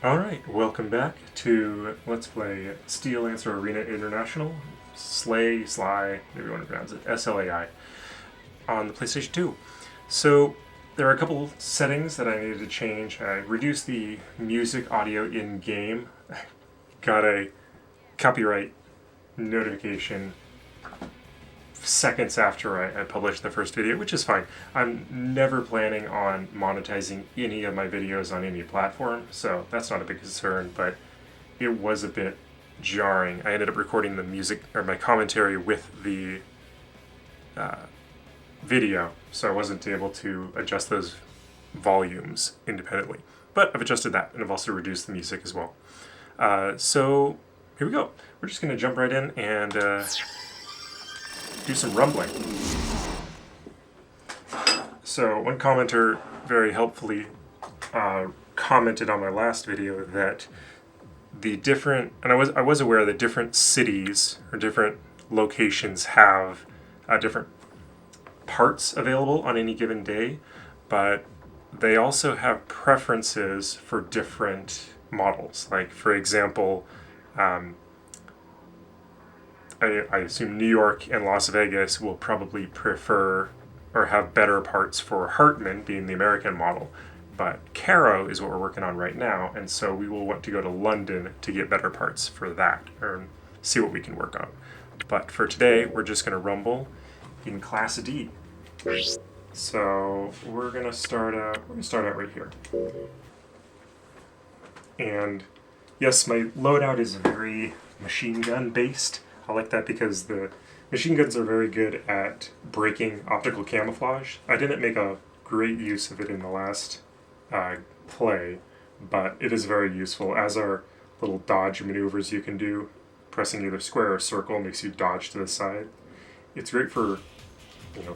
Alright, welcome back to Let's Play Steel Lancer Arena International, S.L.A.I, whatever you want to pronounce it, S.L.A.I, on the PlayStation 2. So, there are a couple settings that I needed to change. I reduced the music audio in-game, got a copyright notification seconds after I published the first video, which is fine. I'm never planning on monetizing any of my videos on any platform, so that's not a big concern, but it was a bit jarring. I ended up recording the music, or my commentary, with the video, so I wasn't able to adjust those volumes independently. But I've adjusted that, and I've also reduced the music as well. So here we go. We're just going to jump right in and do some rumbling. So one commenter very helpfully commented on my last video that the different, and I was aware that different cities or different locations have different parts available on any given day, but they also have preferences for different models. Like, for example, I assume New York and Las Vegas will probably prefer or have better parts for Hartman, being the American model. But Caro is what we're working on right now, and so we will want to go to London to get better parts for that, or see what we can work on. But for today, we're just going to rumble in Class D. So we're going to start out right here. And yes, my loadout is very machine gun based. I like that because the machine guns are very good at breaking optical camouflage. I didn't make a great use of it in the last play, but it is very useful, as are little dodge maneuvers you can do. Pressing either square or circle makes you dodge to the side. It's great for,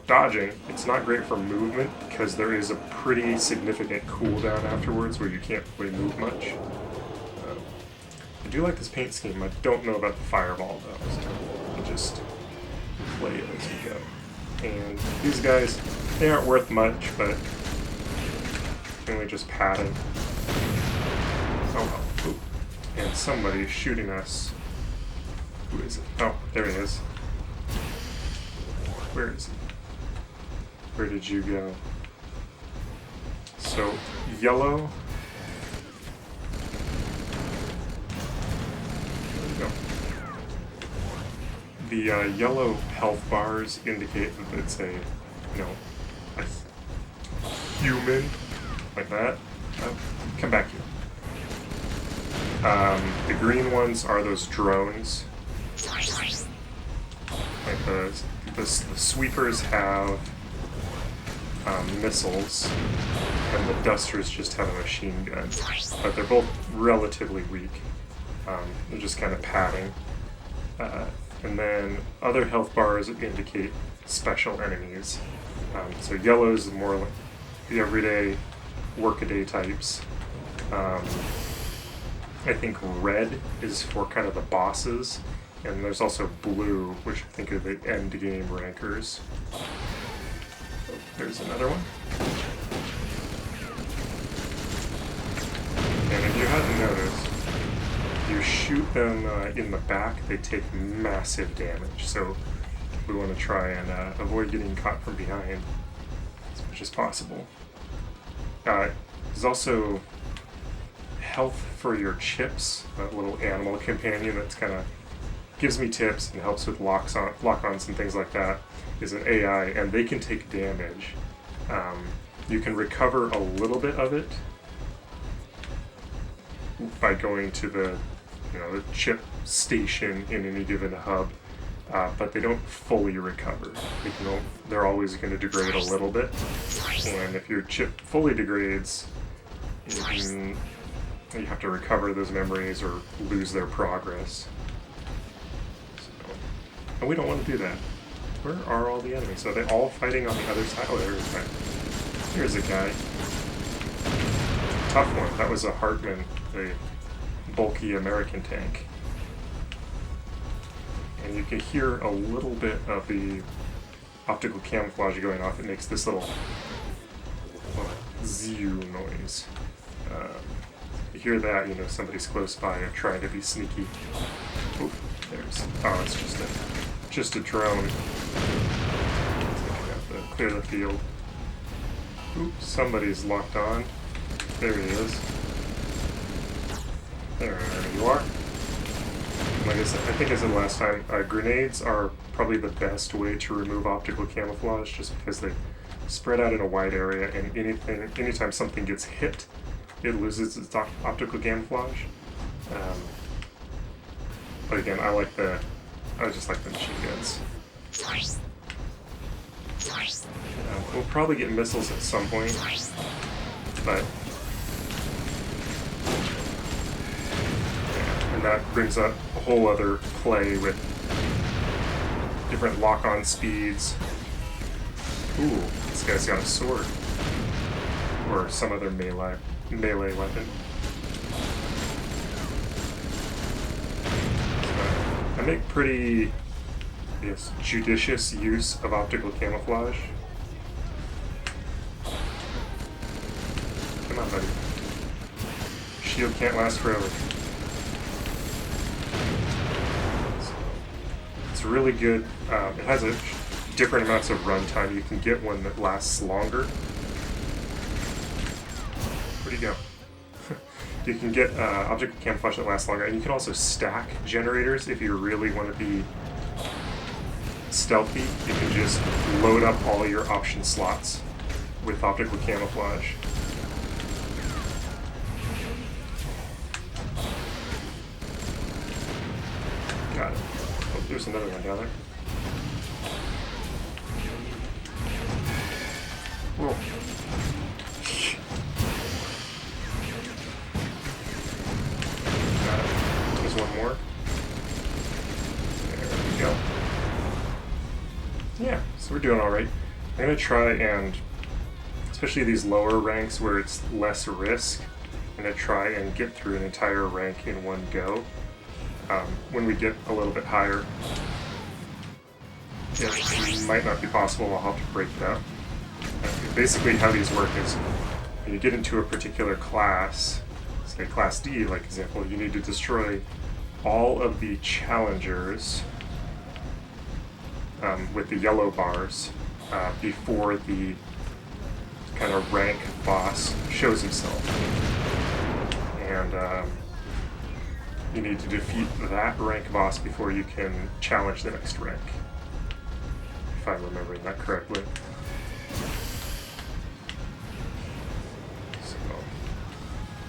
dodging. It's not great for movement because there is a pretty significant cooldown afterwards where you can't really move much. I do like this paint scheme. I don't know about the fireball though, so we'll just play it as we go. And these guys, they aren't worth much, but mainly just padding. Oh well. Ooh. And somebody's shooting us. Who is it? Oh, there he is. Where is he? Where did you go? So, yellow. The yellow health bars indicate that it's a human, like that. Come back here. The green ones are those drones. Like the sweepers have missiles, and the dusters just have a machine gun. But they're both relatively weak. They're just kind of padding. And then other health bars indicate special enemies. So yellow is more like the everyday, workaday types. I think red is for kind of the bosses, and there's also blue, which I think are the end game rankers. Oh, there's another one. And if you hadn't noticed, you shoot them in the back, they take massive damage, so we want to try and avoid getting caught from behind as much as possible. There's also health for your chips, a little animal companion that's kind of gives me tips and helps with lock-ons and things like that, is an AI, and they can take damage. You can recover a little bit of it by going to the the chip station in any given hub, but they don't fully recover. They're always going to degrade a little bit, and if your chip fully degrades, you have to recover those memories or lose their progress. And we don't want to do that. Where are all the enemies? So are they all fighting on the other side? Oh, there's one. Here's a guy. Tough one. That was a Hartman, a bulky American tank. And you can hear a little bit of the optical camouflage going off. It makes this little ZU noise. hear that, you know somebody's close by and trying to be sneaky. Oh, it's just a drone. Clear the field. Oops, somebody's locked on. There he is. There you are. Like I said, I think I said last time, grenades are probably the best way to remove optical camouflage, just because they spread out in a wide area, and anytime something gets hit, it loses its optical camouflage. But again, I just like the machine guns. We'll probably get missiles at some point, but yeah, and that brings up a whole other play with different lock-on speeds. Ooh, this guy's got a sword or some other melee weapon. So I make pretty judicious use of optical camouflage. Come on, buddy. Shield can't last forever. So, it's really good. It has different amounts of runtime. You can get one that lasts longer. Where'd he go? You can get optical camouflage that lasts longer, and you can also stack generators if you really want to be stealthy. You can just load up all your option slots with optical camouflage. Got it. Oh, there's another one down there. Whoa. Got it. There's one more. There we go. Yeah, so we're doing alright. I'm going to try and, especially these lower ranks where it's less risk, I'm going to try and get through an entire rank in one go. When we get a little bit higher, it might not be possible. I'll have to break it up. Basically how these work is, when you get into a particular class, say Class D, like example, you need to destroy all of the challengers with the yellow bars before the kind of rank boss shows himself. And you need to defeat that rank boss before you can challenge the next rank, if I'm remembering that correctly.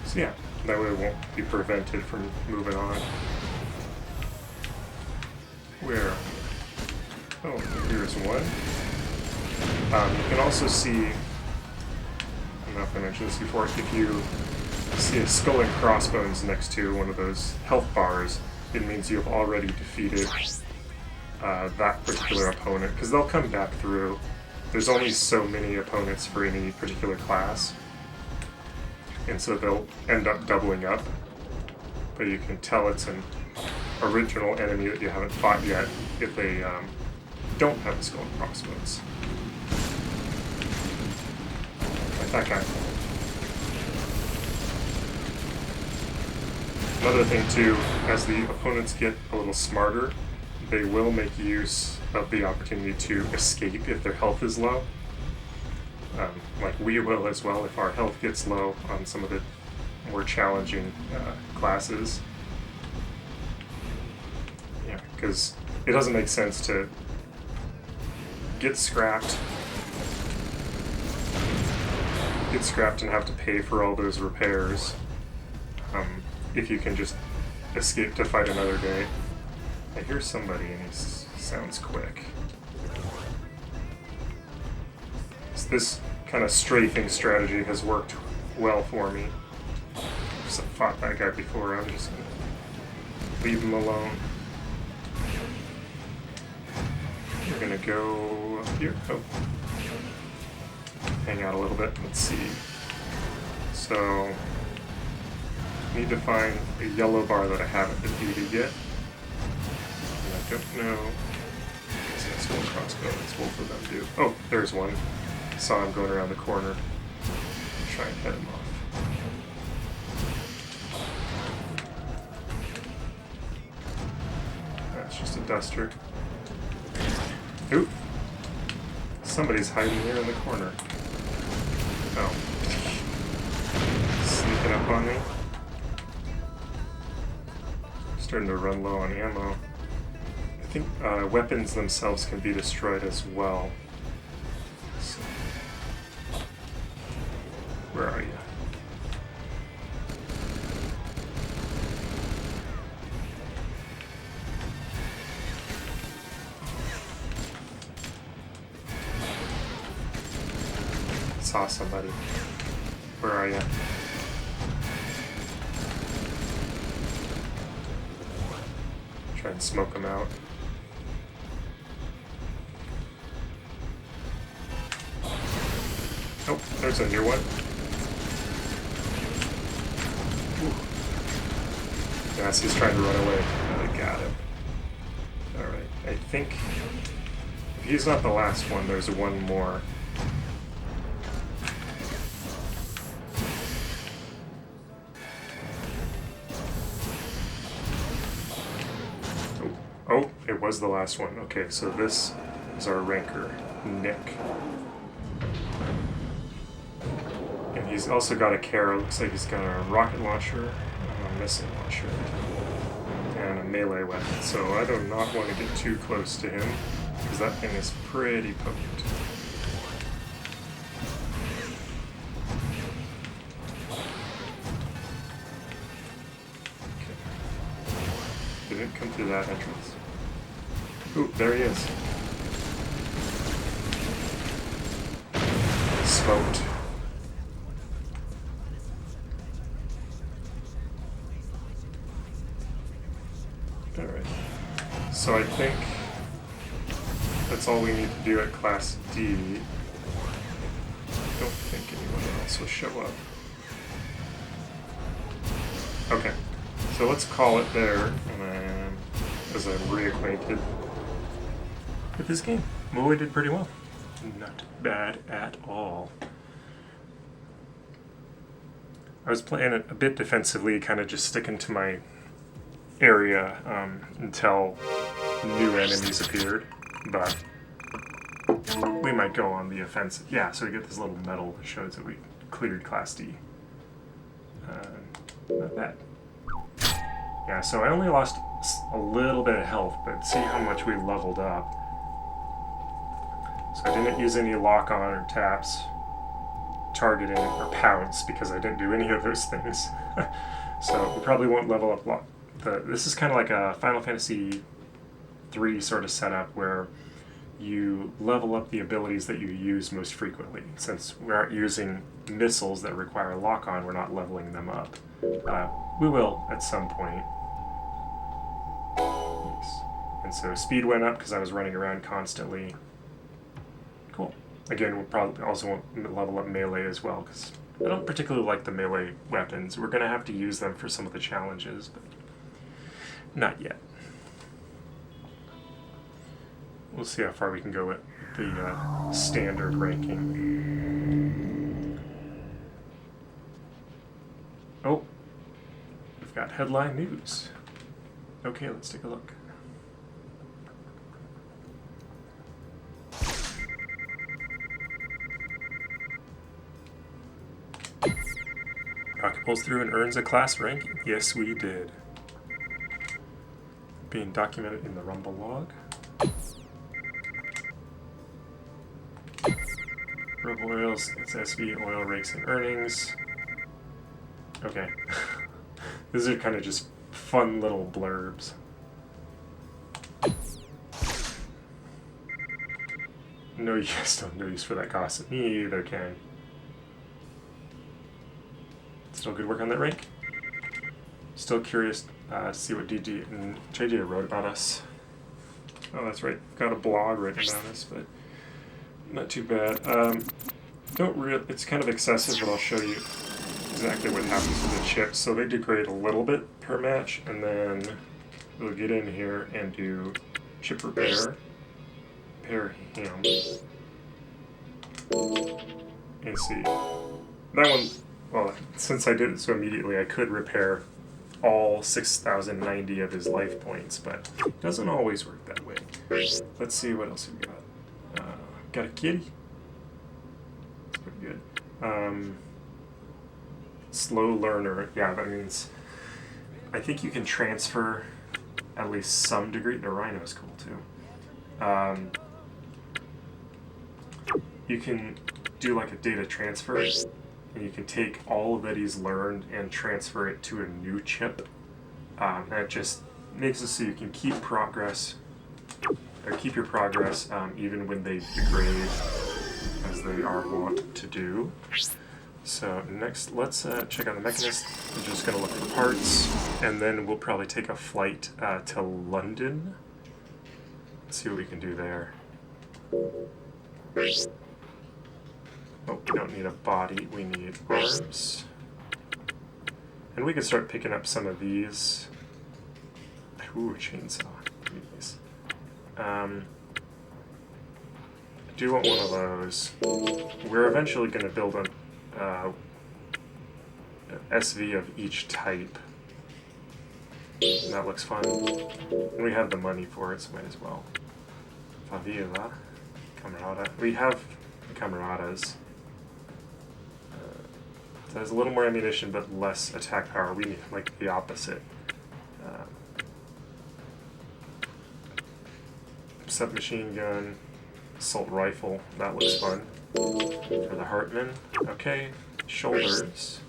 So yeah, that way it won't be prevented from moving on. Where? Oh, here's one. You can also see, I don't know if I mentioned this before, if you see a skull and crossbones next to one of those health bars, it means you have already defeated that particular opponent, because they'll come back through. There's only so many opponents for any particular class, and so they'll end up doubling up, but you can tell it's an original enemy that you haven't fought yet if they don't have a skull and crossbones. Like that guy. Another thing too, as the opponents get a little smarter, they will make use of the opportunity to escape if their health is low. Like we will as well if our health gets low on some of the more challenging classes. Yeah, because it doesn't make sense to get scrapped and have to pay for all those repairs if you can just escape to fight another day. I hear somebody and he sounds quick. So this kind of strafing strategy has worked well for me. I've fought that guy before, I'm just gonna leave him alone. We're gonna go up here. Oh. Hang out a little bit. Let's see. So, need to find a yellow bar that I haven't defeated yet. And I don't know. It's a skull and crossbones. Both of them do. Oh, there's one. Saw him going around the corner. Try and head him off. It's just a duster. Oop! Somebody's hiding here in the corner. Oh. Sneaking up on me. Starting to run low on ammo. I think weapons themselves can be destroyed as well. So, where are you? Saw somebody. Where are you? Try and smoke them out. Oh, there's a new one. Ooh. Yes, he's trying to run away. I got him. Alright, I think if he's not the last one, there's one more. Oh, it was the last one. Okay, so this is our ranker, Nick. And he's also got a Kara. Looks like he's got a rocket launcher, a missile launcher, and a melee weapon. So I do not want to get too close to him, because that thing is pretty potent. Okay. Didn't come through that entrance. Ooh, there he is. Smoked. Alright. So I think that's all we need to do at Class D. I don't think anyone else will show up. Okay. So let's call it there, and then, as I'm reacquainted with this game. Moe did pretty well. Not bad at all. I was playing it a bit defensively, kind of just sticking to my area until new enemies appeared, but we might go on the offensive. Yeah, so we get this little medal that shows that we cleared Class D. Not bad. Yeah, so I only lost a little bit of health, but see how much we leveled up. So I didn't use any lock-on or taps, targeting, or pounce, because I didn't do any of those things. So we probably won't level up this is kind of like a Final Fantasy III sort of setup where you level up the abilities that you use most frequently. Since we aren't using missiles that require lock-on, we're not leveling them up. We will at some point. Nice. And so speed went up because I was running around constantly. Cool. Again, we'll probably also won't level up melee as well, because I don't particularly like the melee weapons. We're going to have to use them for some of the challenges, but not yet. We'll see how far we can go with the standard ranking. Oh, we've got headline news. Okay, let's take a look. Rocket pulls through and earns a class ranking. Yes, we did. Being documented in the Rumble log. Rebel Oils, it's SV, oil rakes and earnings. Okay. These are kind of just fun little blurbs. No use, no use for that gossip. Me either, Kang. Still good work on that rank. Still curious to see what DG and JJ wrote about us. Oh, that's right. Got a blog written about us, but not too bad. It's kind of excessive, but I'll show you exactly what happens to the chips. So they degrade a little bit per match, and then we'll get in here and do chip repair him, and see. That one, well, since I did it so immediately, I could repair all 6,090 of his life points, but it doesn't always work that way. Let's see what else we got. Got a kitty. That's pretty good. Slow learner. Yeah, that means I think you can transfer at least some degree. The rhino is cool too. You can do like a data transfer, and you can take all that he's learned and transfer it to a new chip. That just makes it so you can keep progress, or keep your progress even when they degrade, as they are wont to do. So next, let's check out the mechanist. I'm just going to look for parts, and then we'll probably take a flight to London. Let's see what we can do there. Oh, we don't need a body, we need arms. And we can start picking up some of these. Ooh, chainsaw. These. I do want one of those. We're eventually going to build an SV of each type. And that looks fun. And we have the money for it, so might as well. Favela. Camarada. We have camaradas. So there's a little more ammunition, but less attack power. We need like the opposite. Submachine gun, assault rifle. That looks fun. For the Hartman. Okay. Shoulders.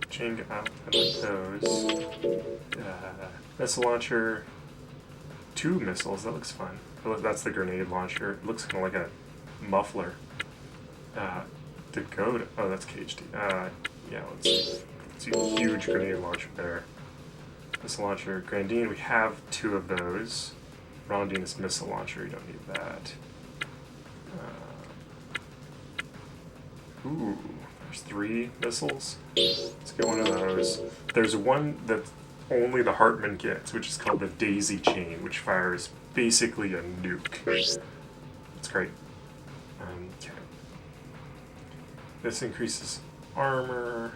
Chain gun. I like those. Missile launcher. 2 missiles. That looks fun. That's the grenade launcher. It looks kind of like a muffler. Dakota. Oh, that's KHD. Yeah, let's see a huge grenade launcher there. Missile launcher. Grandine, we have 2 of those. Rondinus missile launcher, you don't need that. Ooh, there's 3 missiles. Let's get one of those. There's one that only the Hartman gets, which is called the Daisy Chain, which fires basically a nuke. That's great. Okay. This increases armor.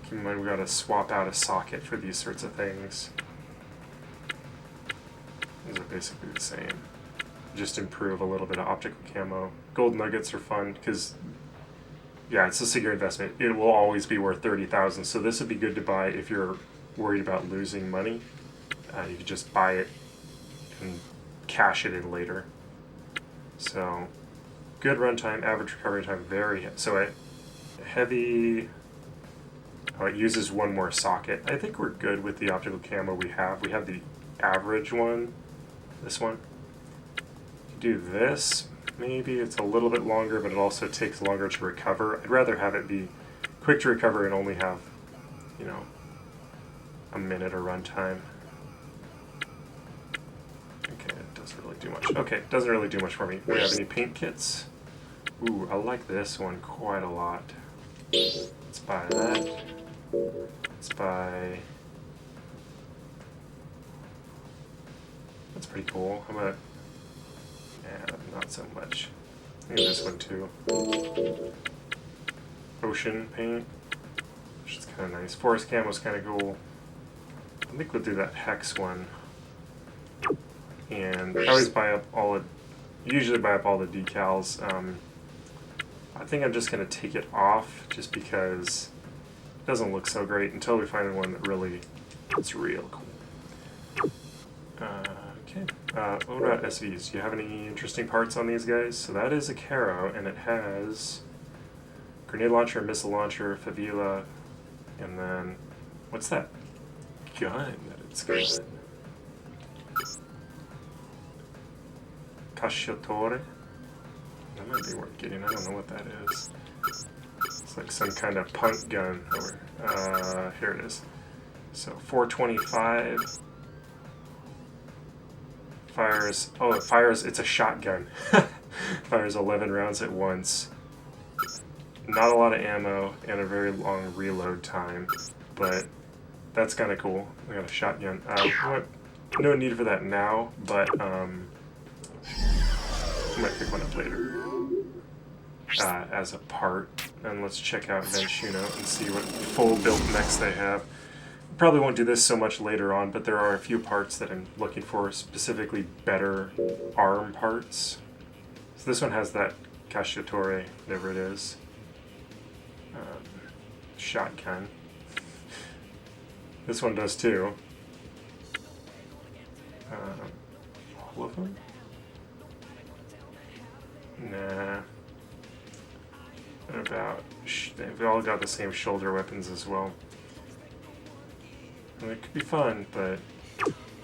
Keep in mind we gotta swap out a socket for these sorts of things. These are basically the same. Just improve a little bit of optical camo. Gold nuggets are fun because, yeah, it's a secure investment. It will always be worth 30,000. So this would be good to buy if you're worried about losing money. You could just buy it and cash it in later. So good runtime, average recovery time, very so a heavy. Oh, it uses 1 more socket. I think we're good with the optical camo we have. We have the average one. This one. Do this. Maybe it's a little bit longer, but it also takes longer to recover. I'd rather have it be quick to recover and only have, you know, a minute of runtime. Okay, it doesn't really do much. Okay, it doesn't really do much for me. Do we have any paint kits? Ooh, I like this one quite a lot. Let's buy that. Let's buy... That's pretty cool. How about... Yeah, not so much. I think this one too. Ocean paint, which is kind of nice. Forest camo's kind of cool. I think we'll do that hex one. And I always buy up all the... Usually buy up all the decals. I think I'm just going to take it off just because it doesn't look so great until we find one that really is real cool. Okay. What about SVs? Do you have any interesting parts on these guys? So that is a Caro, and it has grenade launcher, missile launcher, favela, and then what's that gun that it's got? Cacciatore? That might be worth getting. I don't know what that is. It's like some kind of punt gun. Here it is. So 425. Fires, oh, it fires, it's a shotgun. Fires 11 rounds at once. Not a lot of ammo and a very long reload time, but that's kind of cool. I got a shotgun. No need for that now, but I might pick one up later as a part. And let's check out Ventuno and see what full built mechs they have. Probably won't do this so much later on, but there are a few parts that I'm looking for, specifically better arm parts. So this one has that cacciatore, whatever it is, shotgun. This one does too. All of them? Nah. What about... They've all got the same shoulder weapons as well. And it could be fun, but...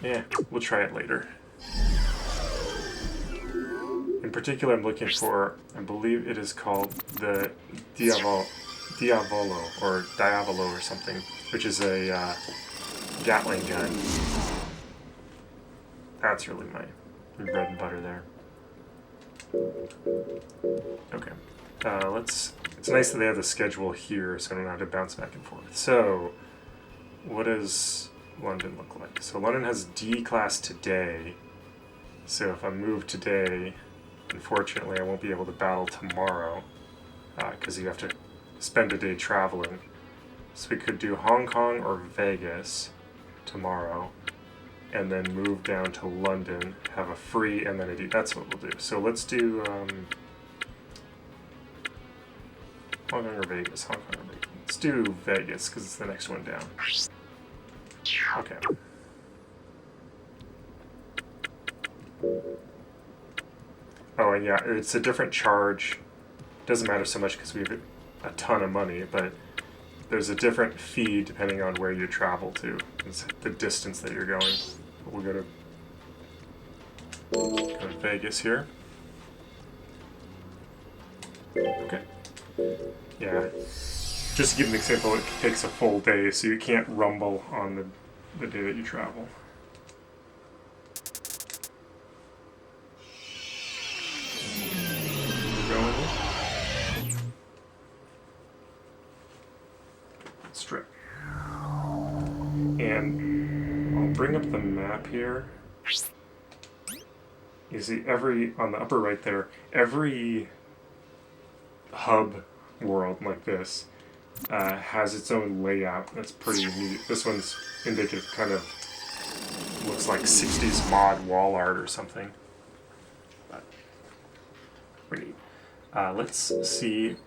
yeah, we'll try it later. In particular, I'm looking for... I believe it is called the Diavolo, or Diavolo or something, which is a Gatling gun. That's really my bread and butter there. Okay. It's nice that they have the schedule here, so I don't have to bounce back and forth. So, what does London look like? So London has D class today. So if I move today, unfortunately I won't be able to battle tomorrow, because you have to spend a day traveling. So we could do Hong Kong or Vegas tomorrow, and then move down to London, have a free, and then a D. That's what we'll do. So let's do Hong Kong or Vegas. Hong Kong or Vegas. Let's do Vegas because it's the next one down. Okay. Oh, and yeah, it's a different charge. Doesn't matter so much because we have a ton of money, but there's a different fee depending on where you travel to. It's the distance that you're going. We'll go to Vegas here. Okay. Yeah. Just to give an example, it takes a full day, so you can't rumble on the day that you travel. Strip. And I'll bring up the map here. You see on the upper right there, every hub world like this has its own layout. That's pretty neat. This one's indicative, kind of looks like 60s mod wall art or something. But pretty neat. Let's see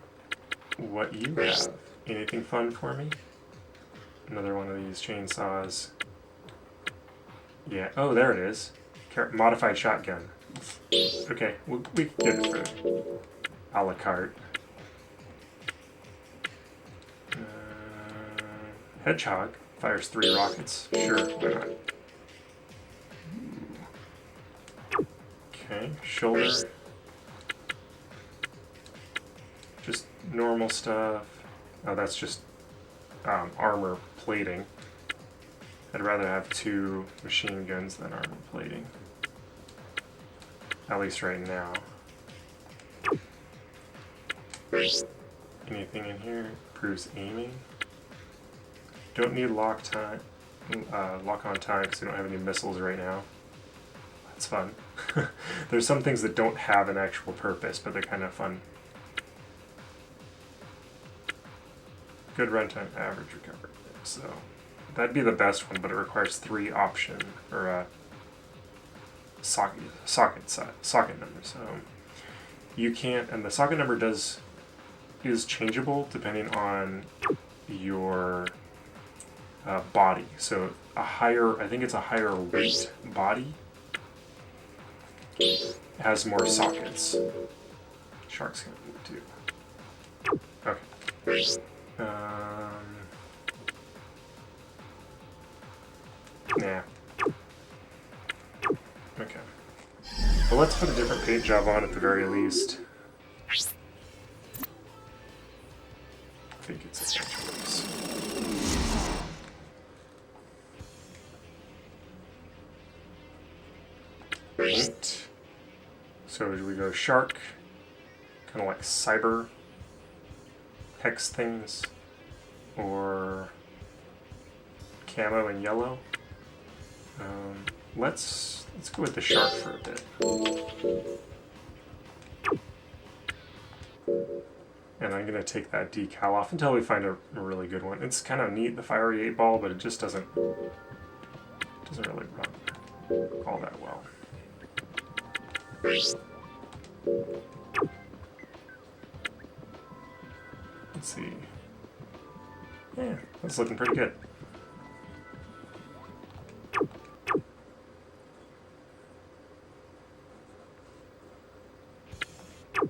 what you have. Anything fun for me? Another one of these chainsaws. Yeah. Oh, there it is. Modified shotgun. Okay, we can get it for a la carte. Hedgehog fires 3 rockets. Sure, why not? Okay, shoulder. Just normal stuff. Oh, that's just armor plating. I'd rather have 2 machine guns than armor plating. At least right now. Anything in here? Improves aiming. Don't need lock on time because we don't have any missiles right now. That's fun. There's some things that don't have an actual purpose, but they're kind of fun. Good runtime, average recovery. So that'd be the best one, but it requires 3 option or socket numbers. So you can't, and the socket number is changeable depending on your body. So I think it's a higher weight body has more sockets. Shark's gonna move too. Okay. Nah. Okay. Well, let's put a different paint job on at the very least. I think it's a choice. Paint. So do we go shark? Kind of like cyber hex things, or camo and yellow. Let's go with the shark for a bit. And I'm going to take that decal off until we find a really good one. It's kind of neat, the fiery 8-ball, but it just doesn't really run all that well. Let's see. Yeah, that's looking pretty good.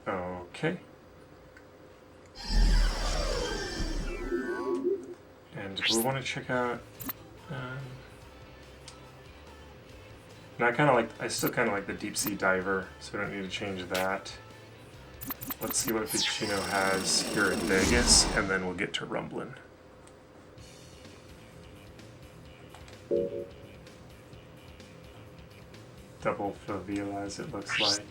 Okay. And we want to check out. And I still kind of like the deep sea diver, so I don't need to change that. Let's see what Pacino has here in Vegas, and then we'll get to Rumblin'. Double favela, as it looks like.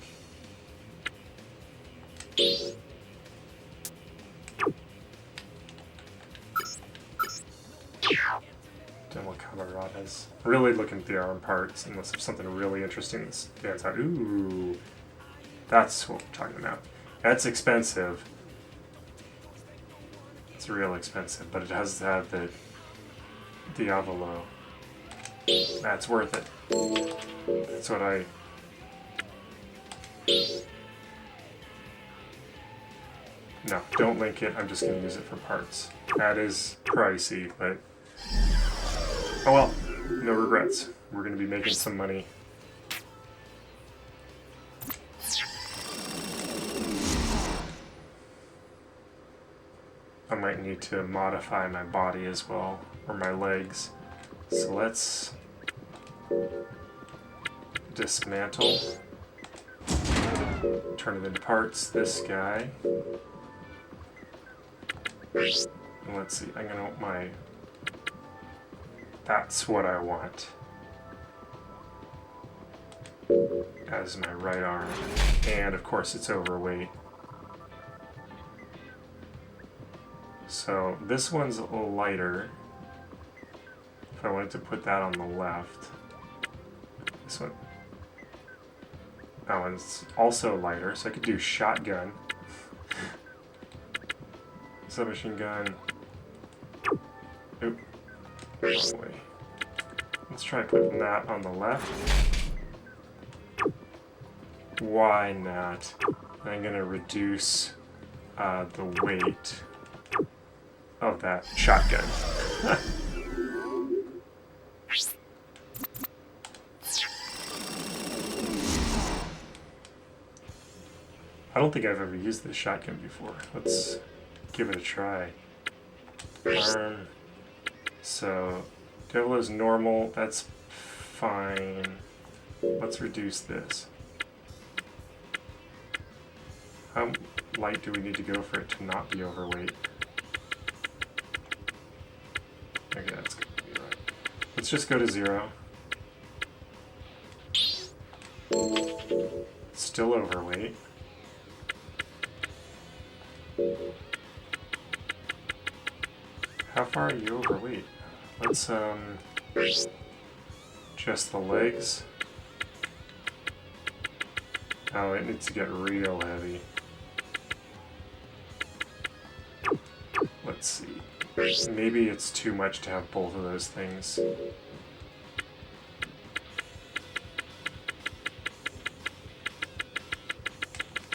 Demo camaradas. Really looking at the arm parts, unless there's something really interesting that stands out. Ooh, that's what we're talking about. That's expensive. It's real expensive, but it has to have the Diavolo. That's worth it. That's what I... No, don't link it. I'm just going to use it for parts. That is pricey, but... Oh well, no regrets. We're going to be making some money. I might need to modify my body as well, or my legs. So let's dismantle, turn it into parts, this guy. And let's see, I'm gonna want my, that's what I want as my right arm. And of course it's overweight. So this one's a little lighter. If I wanted to put that on the left. This one. That one's also lighter, so I could do shotgun. Submachine gun. Oop. Wrong way. Let's try putting that on the left. Why not? I'm gonna reduce the weight of that shotgun. I don't think I've ever used this shotgun before. Let's give it a try. So, Devil is normal, that's fine. Let's reduce this. How light do we need to go for it to not be overweight? Okay, that's going to be right. Let's just go to 0. Still overweight. How far are you overweight? Let's, just the legs. Oh, it needs to get real heavy. Let's see. Maybe it's too much to have both of those things.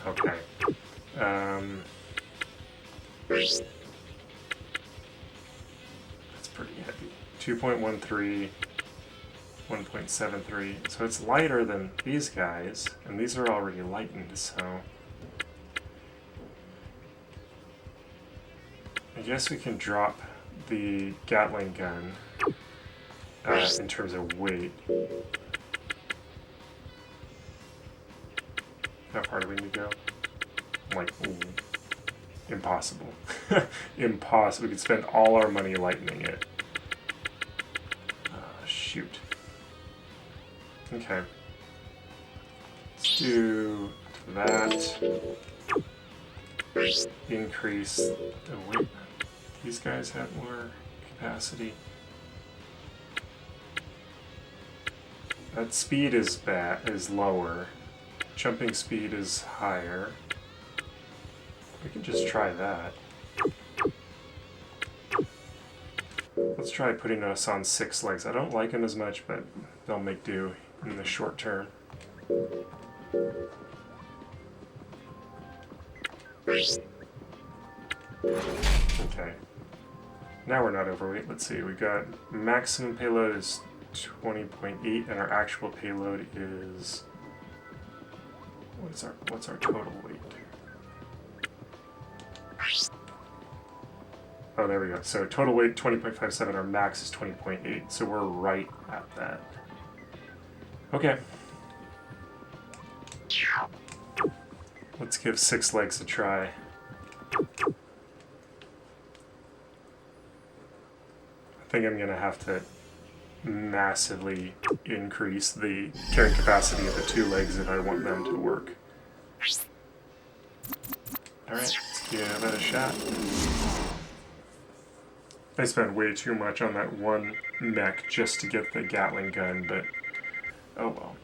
Okay. That's pretty heavy. 2.13, 1.73. So it's lighter than these guys, and these are already lightened, so... I guess we can drop the Gatling gun in terms of weight. How far do we need to go? Like, ooh, impossible. Impossible. We could spend all our money lightening it. Shoot. Okay. Let's do that. Increase the weight. These guys have more capacity. That speed is lower. Jumping speed is higher. We can just try that. Let's try putting us on 6 legs. I don't like them as much, but they'll make do in the short term. Okay. Now we're not overweight. Let's see. We got maximum payload is 20.8, and our actual payload is what's our total weight? Oh, there we go. So total weight 20.57. Our max is 20.8. So we're right at that. Okay. Let's give 6 legs a try. I think I'm gonna have to massively increase the carrying capacity of the 2 legs if I want them to work. Alright, let's give it a shot. I spent way too much on that one mech just to get the Gatling gun, but oh well.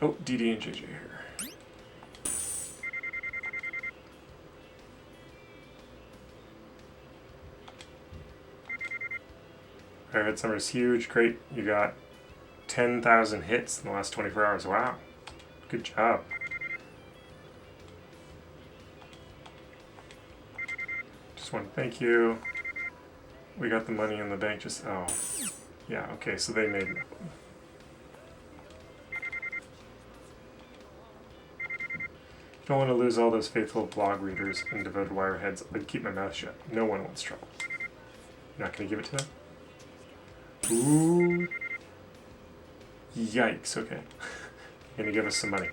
Oh, DD and JJ here. Alright, Summer's huge. Great. You got 10,000 hits in the last 24 hours. Wow. Good job. Just want to thank you. We got the money in the bank just... Oh. Yeah, okay, so they made... Don't want to lose all those faithful blog readers and devoted wireheads. I'd keep my mouth shut. No one wants trouble. You're not going to give it to them? Ooh. Yikes, okay. Gonna give us some money.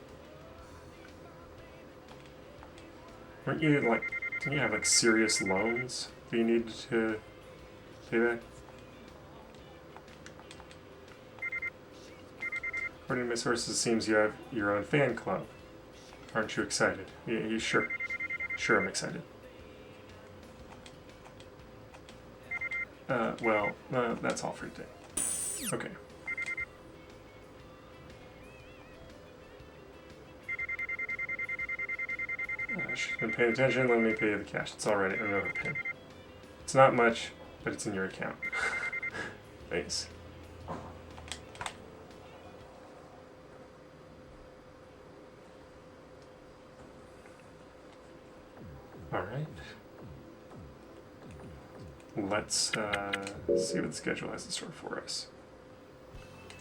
Weren't you like, didn't you have like serious loans that you needed to pay back? According to my sources, it seems you have your own fan club. Aren't you excited? Yeah, you sure? Sure, I'm excited. Well, that's all for today. Okay. Should have been paying attention. Let me pay you the cash. It's already another pin. It's not much, but it's in your account. Thanks. Alright. Let's see what the schedule has in store for us.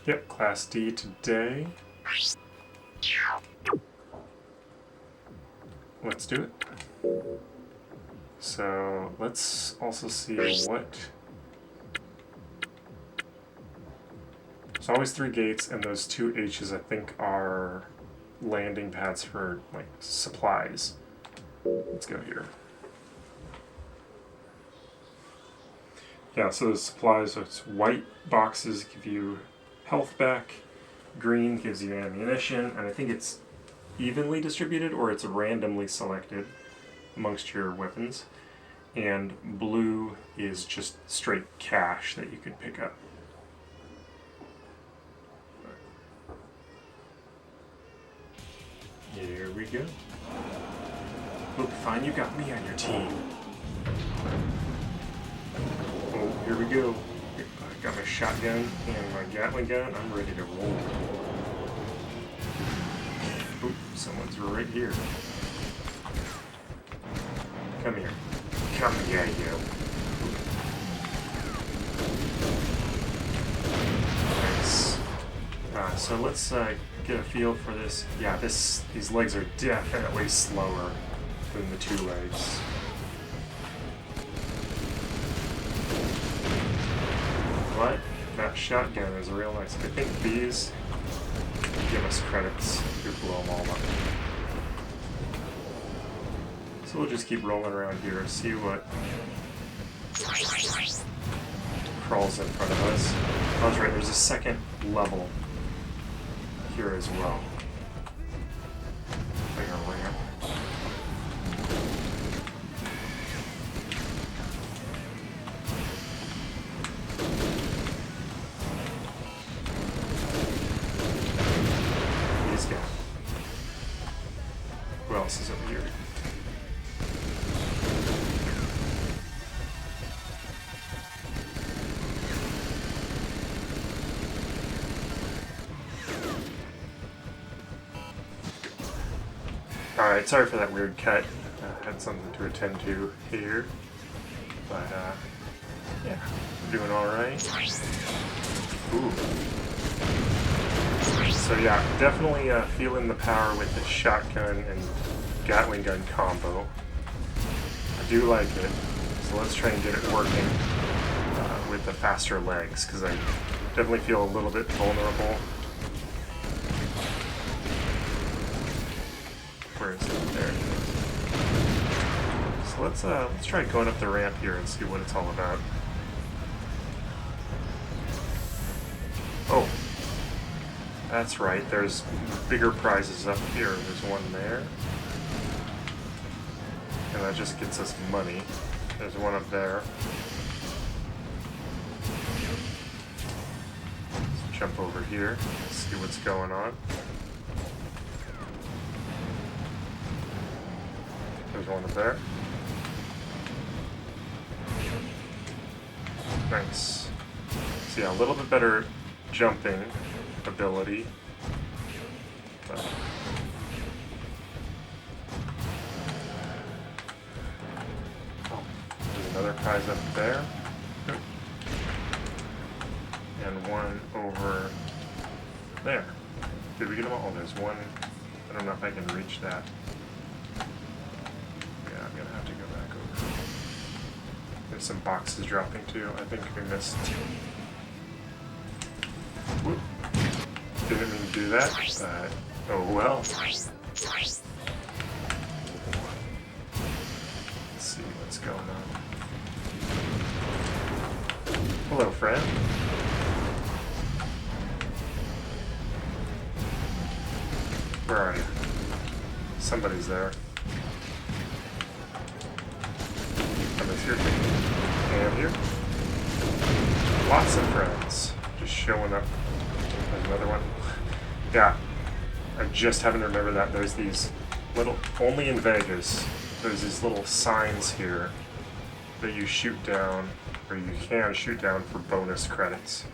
Yep, Class D today. Let's do it. So let's also see what... There's always 3 gates, and those 2 H's I think are landing pads for like supplies. Let's go here. Yeah, so the supplies, so it's white boxes give you health back, green gives you ammunition, and I think it's evenly distributed or it's randomly selected amongst your weapons, and blue is just straight cash that you can pick up. Here we go. Look, fine, you got me on your team. Oh, here we go. I got my shotgun and my Gatling gun. I'm ready to roll. Oop, someone's right here. Come here. Come here, you. Nice. So let's get a feel for this. Yeah, these legs are definitely slower than the 2 legs. But that shotgun is real nice. I think these give us credits if we blow them all up. So we'll just keep rolling around here and see what crawls in front of us. Oh, that's right, there's a second level here as well. Like a ramp. Who else is over here? Alright, sorry for that weird cut. Had something to attend to here. But, yeah, doing alright. Ooh. So yeah, definitely feeling the power with the shotgun and Gatling gun combo. I do like it, so let's try and get it working with the faster legs, because I definitely feel a little bit vulnerable. Where is it? There it is. So let's try going up the ramp here and see what it's all about. Oh, that's right. There's bigger prizes up here. There's one there, and that just gets us money. There's one up there. Let's jump over here, see what's going on. There's one up there. Nice. So yeah, a little bit better jumping ability. But oh, there's another prize up there. And one over there. Did we get them all? Oh, there's one. I don't know if I can reach that. Yeah, I'm gonna have to go back over. There's some boxes dropping too. I think we missed. Whoop. Didn't mean to do that, but oh well. Let's see what's going on. Hello, friend. Where are you? Somebody's there. Somebody's here. I am here. Lots of friends just showing up. There's another one. Yeah, I just happen to remember that there's these little, only in Vegas, there's these little signs here that you shoot down, or you can shoot down for bonus credits.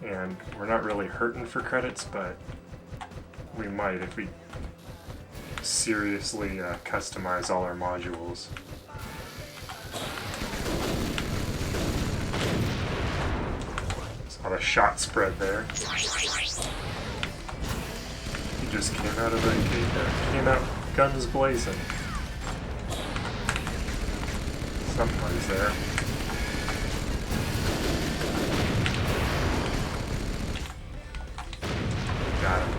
And we're not really hurting for credits, but we might if we seriously customize all our modules. Saw the shot spread there. He just came out of the gate there. Came out guns blazing. Somebody's there. Got him.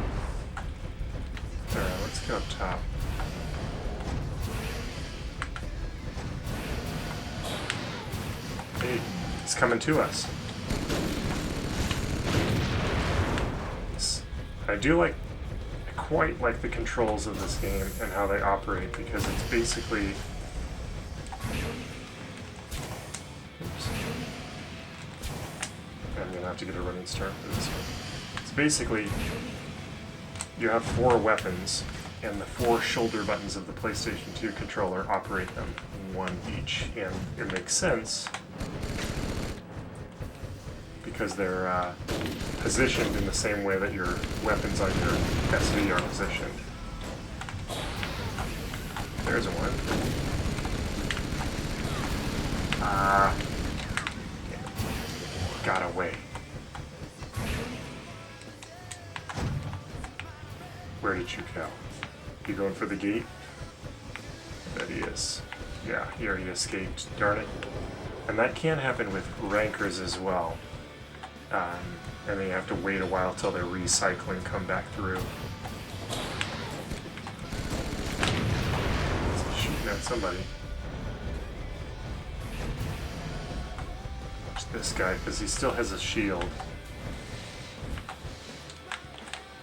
Alright, let's go up top. Hey, he's coming to us. I do like, I quite like the controls of this game and how they operate, because it's basically, oops. I'm gonna have to get a running start for this one. It's basically, you have 4 weapons, and the 4 shoulder buttons of the PlayStation 2 controller operate them, one each, and it makes sense because they're positioned in the same way that your weapons on your SV are positioned. There's one. Got away. Where did you go? You going for the gate? That he is. Yeah, he already escaped. Darn it. And that can happen with rankers as well. And then you have to wait a while till their recycling come back through. It's shooting at somebody. Watch this guy, because he still has a shield.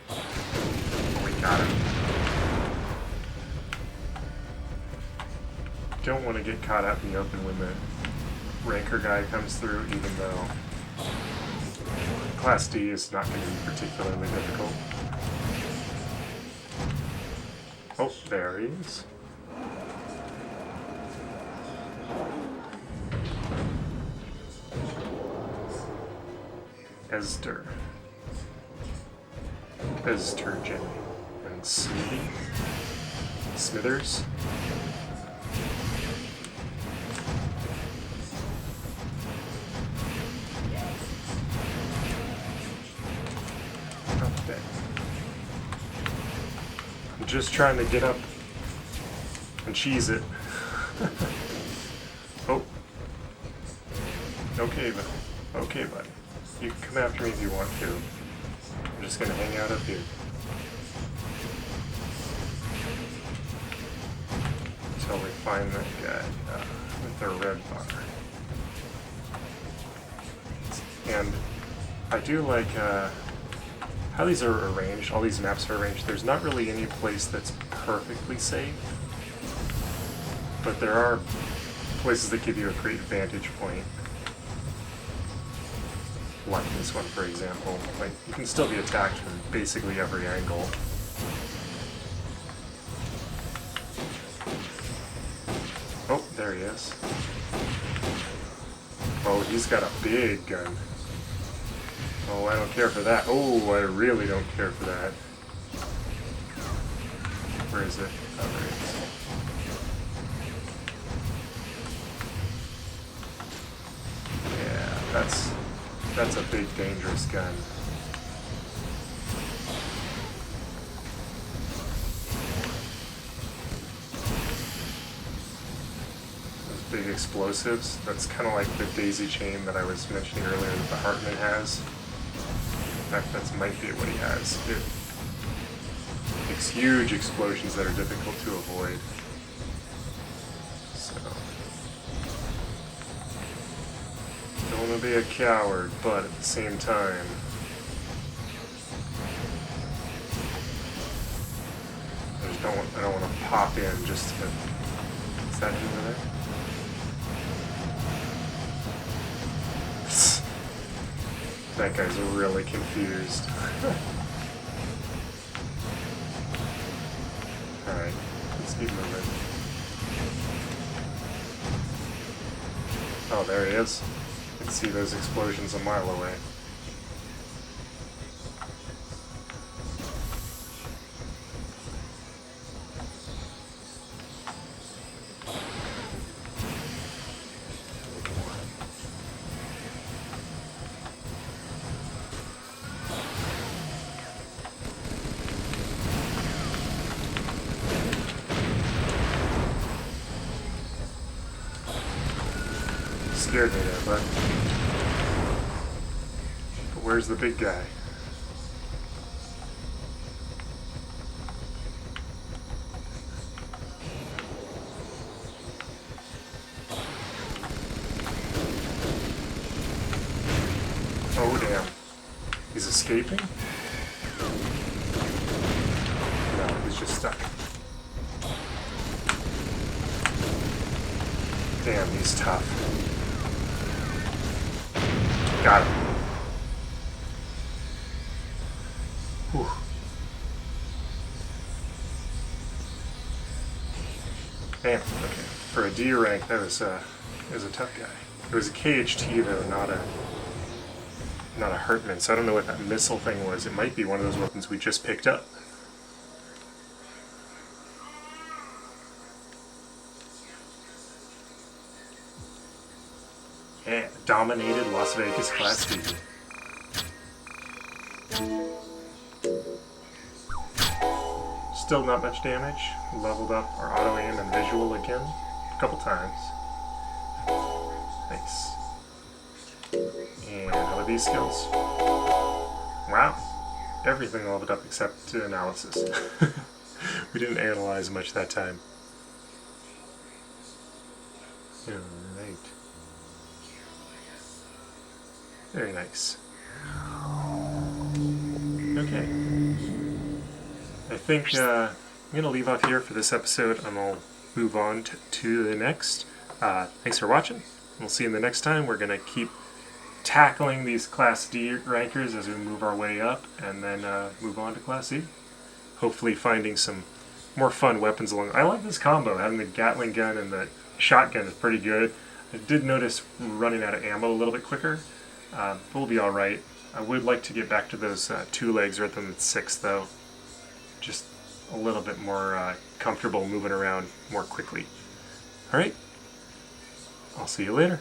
Oh, we got him. Don't want to get caught out in the open when the ranker guy comes through, even though Class D is not going to be particularly difficult. Oh, there he is. Esturgeon and Smitty. Smithers. Okay. I'm just trying to get up and cheese it. Oh. Okay, but okay, buddy. You can come after me if you want to. I'm just gonna hang out up here. Until we find that guy with their red bar. And I do like how these are arranged, all these maps are arranged. There's not really any place that's perfectly safe, but there are places that give you a great vantage point. Like this one, for example. Like, you can still be attacked from basically every angle. Oh, there he is. Oh, he's got a big gun. Oh, I don't care for that. Oh, I really don't care for that. Where is it? Oh, there it is. Yeah, that's a big, dangerous gun. Those big explosives. That's kind of like the daisy chain that I was mentioning earlier that the Hartman has. In fact, that might be what he has. It makes huge explosions that are difficult to avoid. So, don't want to be a coward, but at the same time, I don't want to pop in just to. Is that him over there? That guy's really confused. Alright, let's keep moving. Oh, there he is. I can see those explosions a mile away. Scared me there, but where's the big guy? Oh damn. He's escaping? No, he's just stuck. Damn, he's tough. Got him. Whew. Man, okay. For a D rank, that was a tough guy. It was a KHT though, not a Hartman, so I don't know what that missile thing was. It might be one of those weapons we just picked up. Yeah, dominated Las Vegas Class D. Still not much damage. Leveled up our auto aim and visual again a couple times. Nice. And how are these skills? Wow. Everything leveled up except analysis. We didn't analyze much that time. Alright. Very nice. Okay. I think I'm going to leave off here for this episode and I'll move on to the next. Thanks for watching. We'll see you in the next time. We're going to keep tackling these Class D rankers as we move our way up and then move on to Class E. Hopefully finding some more fun weapons along. I like this combo. Having the Gatling gun and the shotgun is pretty good. I did notice running out of ammo a little bit quicker. But we'll be alright. I would like to get back to those 2 legs rather than 6 though. Just a little bit more comfortable moving around more quickly. Alright, I'll see you later.